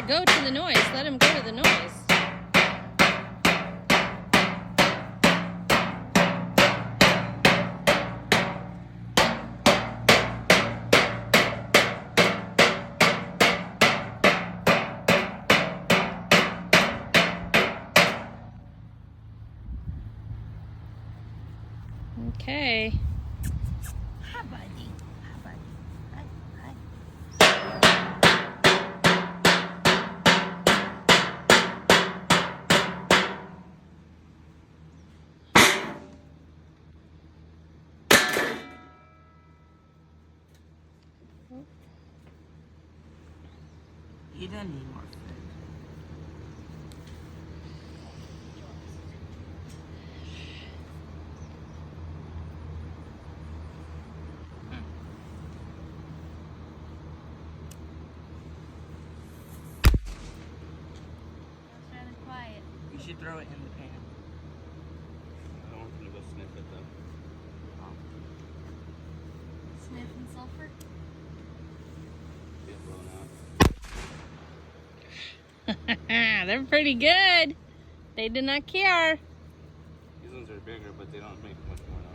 gotta go to the noise. Let him go to the noise. Okay. Hi, buddy. Hi, buddy. Hi, hi. You don't need more food. That's rather quiet. You should throw it in the pan. I don't want them to go sniff it though. Sniffing sulfur. Get blown out. They're pretty good. They do not care. These ones are bigger, but they don't